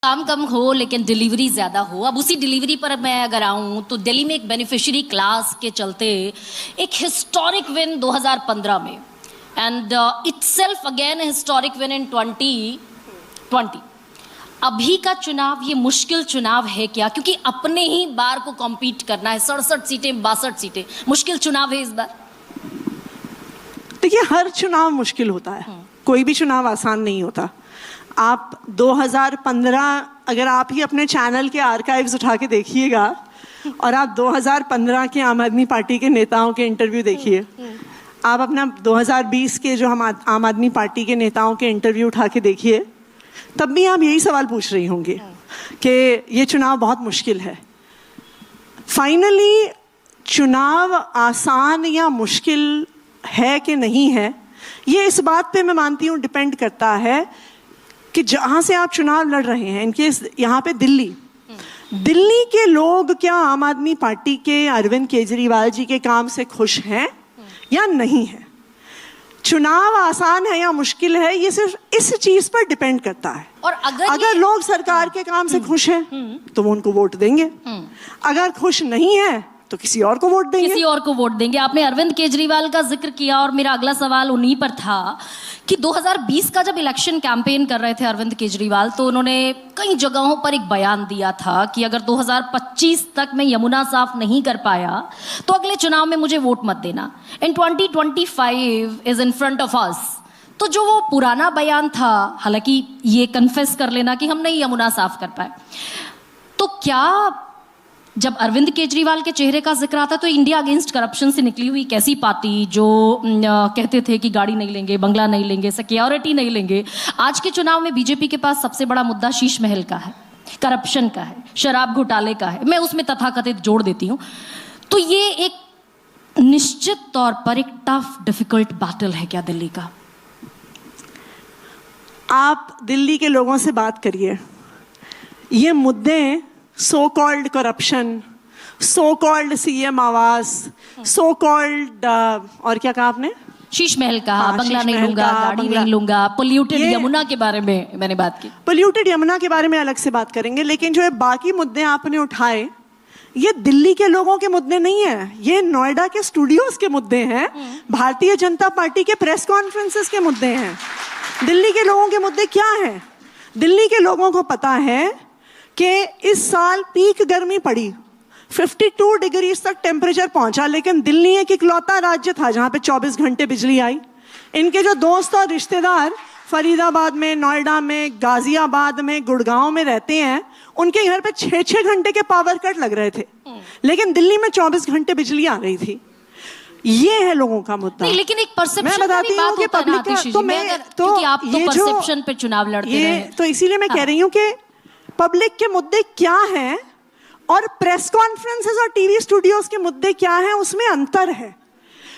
काम कम हो लेकिन डिलीवरी ज़्यादा हो। अब उसी डिलीवरी पर मैं अगर आऊँ तो दिल्ली में एक बेनिफिशियरी क्लास के चलते एक हिस्टोरिक विन 2015 में and itself again historic win in 2020। अभी का चुनाव ये मुश्किल चुनाव है क्या? क्योंकि अपने ही बार को कॉम्पीट करना है। 67 सीटें 62 सीटें, मुश्किल चुनाव है इस बार। देखिए, हर चुनाव मुश्किल होता है, कोई भी चुनाव आसान नहीं होता। आप 2015 अगर आप ही अपने चैनल के आर्काइव्स उठा के देखिएगा और आप 2015 के आम आदमी पार्टी के नेताओं के इंटरव्यू देखिए, आप अपना 2020 के जो हम आम आदमी पार्टी के नेताओं के इंटरव्यू उठा के देखिए, तब भी आप यही सवाल पूछ रही होंगी कि ये चुनाव बहुत मुश्किल है। फाइनली चुनाव आसान या मुश्किल है कि नहीं है, ये इस बात पे मैं मानती हूँ डिपेंड करता है कि जहाँ से आप चुनाव लड़ रहे हैं। इनके यहाँ पे दिल्ली के लोग क्या आम आदमी पार्टी के अरविंद केजरीवाल जी के काम से खुश हैं या नहीं है? चुनाव आसान है या मुश्किल है, ये सिर्फ इस चीज पर डिपेंड करता है। और अगर लोग सरकार के काम से खुश हैं तो वो उनको वोट देंगे, अगर खुश नहीं है तो किसी और को वोट देंगे। आपने अरविंद केजरीवाल का जिक्र किया और मेरा अगला सवाल उन्हीं पर था कि 2020 का जब इलेक्शन कैंपेन कर रहे थे अरविंद केजरीवाल, तो उन्होंने कई जगहों पर एक बयान दिया था कि अगर 2025 तक मैं यमुना साफ नहीं कर पाया तो अगले चुनाव में मुझे वोट मत देना। इन 2025 is in front of us. तो जो वो पुराना बयान था, हालांकि ये कन्फेस कर लेना कि हम नहीं यमुना साफ कर पाए, तो क्या जब अरविंद केजरीवाल के चेहरे का जिक्र आता तो इंडिया अगेंस्ट करप्शन से निकली हुई कैसी पार्टी जो कहते थे कि गाड़ी नहीं लेंगे, बंगला नहीं लेंगे, सिक्योरिटी नहीं लेंगे, आज के चुनाव में बीजेपी के पास सबसे बड़ा मुद्दा शीश महल का है, करप्शन का है, शराब घोटाले का है, मैं उसमें तथाकथित जोड़ देती हूँ। तो ये एक निश्चित तौर पर एक टफ डिफिकल्ट बैटल है क्या दिल्ली का? आप दिल्ली के लोगों से बात करिए, ये मुद्दे so called corruption, so called CM आवास, सो कॉल्ड और क्या कहा आपने? शीश महल कहा, बंगला नहीं लूंगा, गाड़ी नहीं लूंगा, पोल्यूटेड यमुना के बारे में मैंने बात की। पोल्यूटेड यमुना के बारे में अलग से बात करेंगे, लेकिन जो है बाकी मुद्दे आपने उठाए, ये दिल्ली के लोगों के मुद्दे नहीं है, ये नोएडा के स्टूडियोज के मुद्दे हैं, भारतीय जनता पार्टी के प्रेस कॉन्फ्रेंसेस के मुद्दे हैं। दिल्ली के लोगों के मुद्दे क्या हैं? दिल्ली के लोगों को पता है कि इस साल पीक गर्मी पड़ी, 52 डिग्री तक टेम्परेचर पहुंचा, लेकिन दिल्ली एक इकलौता राज्य था जहां पे 24 घंटे बिजली आई। इनके जो दोस्त और रिश्तेदार फरीदाबाद में, नोएडा में, गाजियाबाद में, गुड़गांव में रहते हैं, उनके घर पे 6-6 घंटे के पावर कट लग रहे थे, लेकिन दिल्ली में 24 घंटे बिजली आ रही थी। ये है लोगों का मुद्दा। नहीं, लेकिन एक परसेप्शन मैं बताती हूँ कि पब्लिक क्योंकि आप तो परसेप्शन पे चुनाव लड़ते रहे हैं, तो इसीलिए मैं कह रही हूँ कि पब्लिक के मुद्दे क्या हैं और प्रेस कॉन्फ्रेंसेस और टीवी स्टूडियोज के मुद्दे क्या हैं, उसमें अंतर है।